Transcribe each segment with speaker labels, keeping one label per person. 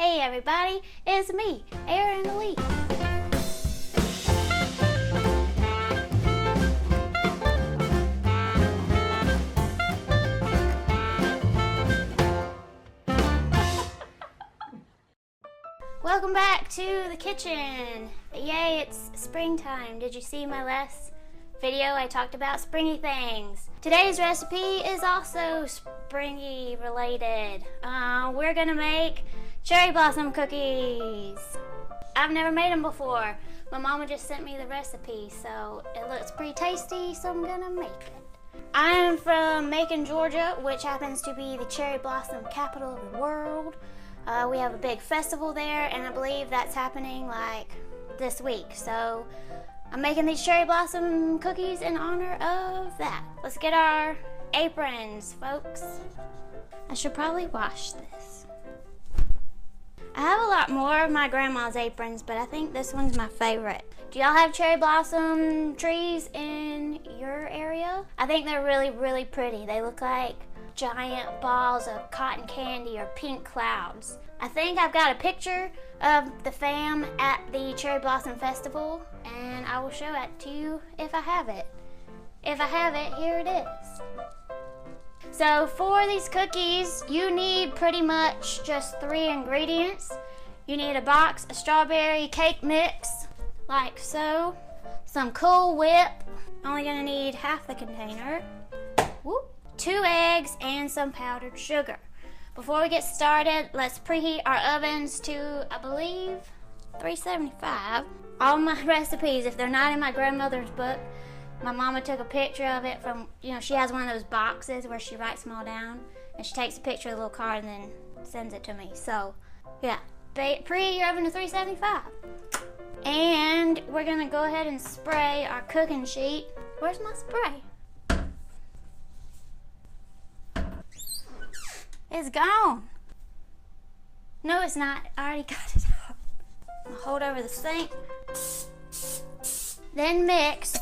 Speaker 1: Hey everybody, it's me, Erin and Elyse. Welcome back to the kitchen. Yay, it's springtime. Did you see my last video? I talked about springy things. Today's recipe is also springy related. We're gonna make cherry blossom cookies. I've never made them before. My mama just sent me the recipe, so it looks pretty tasty, so I'm gonna make it. I'm from Macon, Georgia, which happens to be the cherry blossom capital of the world. We have a big festival there, and I believe that's happening like this week. So I'm making these cherry blossom cookies in honor of that. Let's get our aprons, folks. I should probably wash this. I have a lot more of my grandma's aprons, but I think this one's my favorite. Do y'all have cherry blossom trees in your area? I think they're really, really pretty. They look like giant balls of cotton candy or pink clouds. I think I've got a picture of the fam at the Cherry Blossom Festival, and I will show it to you if I have it. If I have it, here it is. So for these cookies, you need pretty much just 3 ingredients. You need a box of strawberry cake mix, like so. Some Cool Whip, only gonna need half the container. Whoop. 2 eggs and some powdered sugar. Before we get started, let's preheat our ovens to, I believe, 375. All my recipes, if they're not in my grandmother's book, my mama took a picture of it from, she has one of those boxes where she writes them all down, and she takes a picture of the little card and then sends it to me. So, yeah, preheat your oven to 375. And we're gonna go ahead and spray our cooking sheet. Where's my spray? It's gone. No, it's not. I already got it out. I'll hold over the sink. Then mix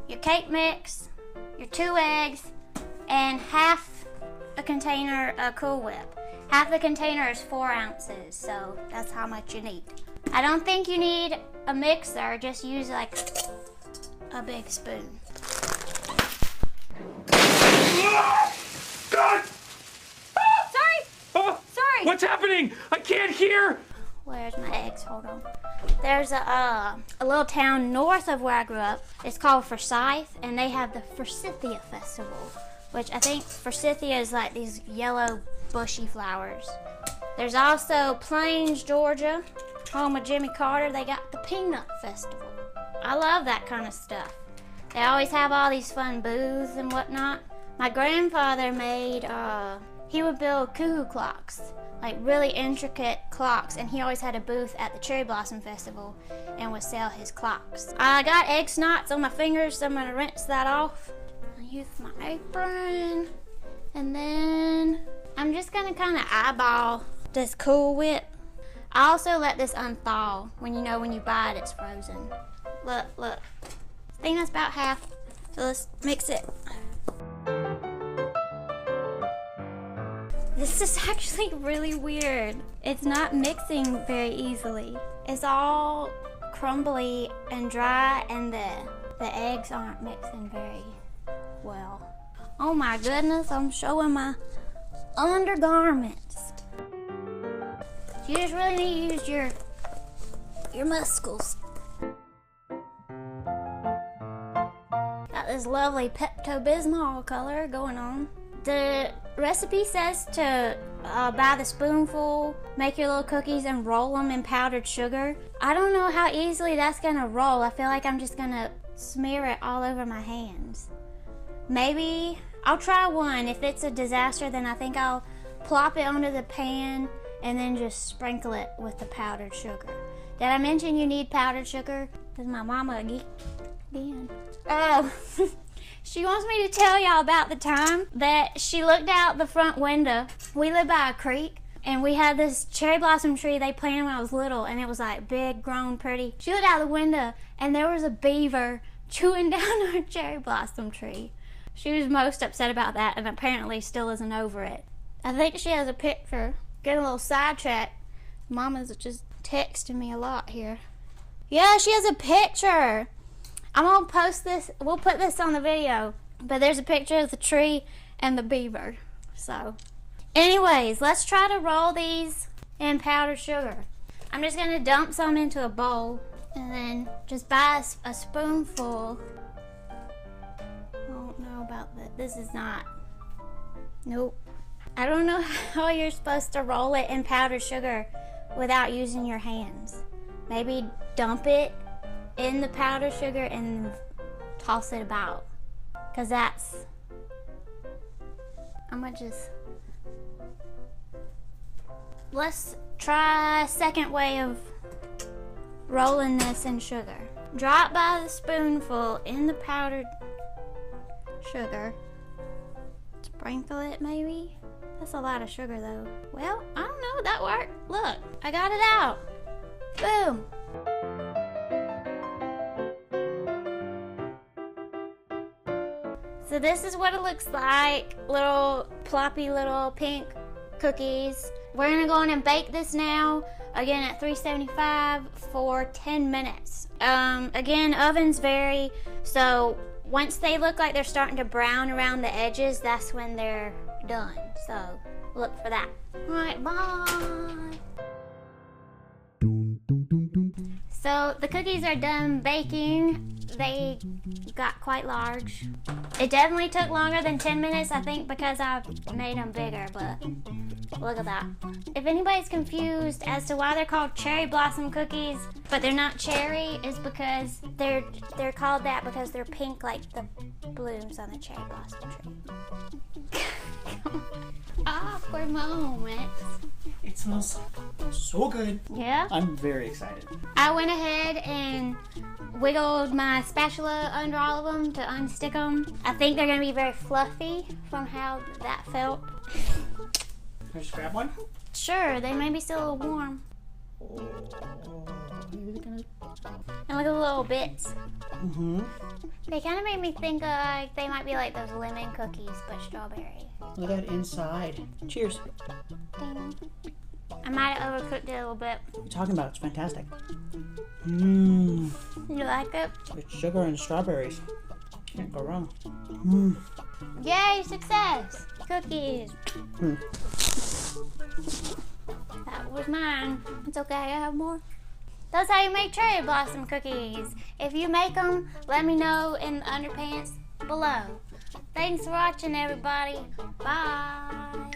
Speaker 1: your cake mix, your 2 eggs, and half a container of Cool Whip. Half the container is 4 ounces, so that's how much you need. I don't think you need a mixer. Just use like a big spoon.
Speaker 2: God!
Speaker 1: Sorry.
Speaker 2: What's happening? I can't hear.
Speaker 1: Where's my eggs? Hold on. There's a little town north of where I grew up. It's called Forsyth, and they have the Forsythia Festival, which I think Forsythia is like these yellow bushy flowers. There's also Plains, Georgia, home of Jimmy Carter. They got the Peanut Festival. I love that kind of stuff. They always have all these fun booths and whatnot. My grandfather made, he would build cuckoo clocks, like really intricate clocks, and he always had a booth at the Cherry Blossom Festival and would sell his clocks. I got egg snots on my fingers, so I'm gonna rinse that off. I use my apron, and then I'm just gonna kind of eyeball this Cool Whip. I also let this unthaw. When you buy it, it's frozen. Look. I think that's about half, so let's mix it. This is actually really weird. It's not mixing very easily. It's all crumbly and dry, and the eggs aren't mixing very well. Oh my goodness, I'm showing my undergarments. You just really need to use your muscles. Got this lovely Pepto-Bismol color going on. The recipe says to buy the spoonful, make your little cookies, and roll them in powdered sugar. I don't know how easily that's gonna roll. I feel like I'm just gonna smear it all over my hands. Maybe I'll try one. If it's a disaster, then I think I'll plop it onto the pan and then just sprinkle it with the powdered sugar. Did I mention you need powdered sugar? This is my mama again. Oh. She wants me to tell y'all about the time that she looked out the front window. We live by a creek, and we had this cherry blossom tree they planted when I was little, and it was like big, grown, pretty. She looked out the window, and there was a beaver chewing down our cherry blossom tree. She was most upset about that, and apparently still isn't over it. I think she has a picture. Getting a little sidetracked. Mama's just texting me a lot here. Yeah, she has a picture. I'm gonna post this. We'll put this on the video. But there's a picture of the tree and the beaver. So, anyways, let's try to roll these in powdered sugar. I'm just gonna dump some into a bowl and then just buy a spoonful. I don't know about that. This is not. Nope. I don't know how you're supposed to roll it in powdered sugar without using your hands. Maybe dump it in the powdered sugar and toss it about. Cause I'm gonna just, let's try a second way of rolling this in sugar. Drop by the spoonful in the powdered sugar. Sprinkle it maybe. That's a lot of sugar though. Well, I don't know, that worked. Look, I got it out. Boom. So this is what it looks like. Little ploppy little pink cookies. We're gonna go in and bake this now. Again at 375 for 10 minutes. Again, ovens vary. So once they look like they're starting to brown around the edges, that's when they're done. So look for that. All right, bye. So the cookies are done baking. They got quite large. It definitely took longer than 10 minutes, I think, because I made them bigger, but look at that. If anybody's confused as to why they're called cherry blossom cookies, but they're not cherry, is because they're called that because they're pink like the blooms on the cherry blossom tree. Awkward moments.
Speaker 3: It smells so good.
Speaker 1: Yeah?
Speaker 3: I'm very excited.
Speaker 1: I went ahead and wiggled my spatula under all of them to unstick them. I think they're going to be very fluffy from how that felt.
Speaker 3: Can I just grab one?
Speaker 1: Sure, they may be still a little warm. And look at the little bits.
Speaker 3: Mm-hmm.
Speaker 1: They kind of made me think like they might be like those lemon cookies, but strawberry.
Speaker 3: Look at that inside. Cheers.
Speaker 1: Ding. I might have overcooked it a little bit.
Speaker 3: What are you talking about? It's fantastic. Mmm.
Speaker 1: You like it?
Speaker 3: It's sugar and strawberries. Can't go wrong. Mmm.
Speaker 1: Yay, success! Cookies. That was mine. It's okay, I have more. That's how you make cherry blossom cookies. If you make them, let me know in the underpants below. Thanks for watching, everybody. Bye.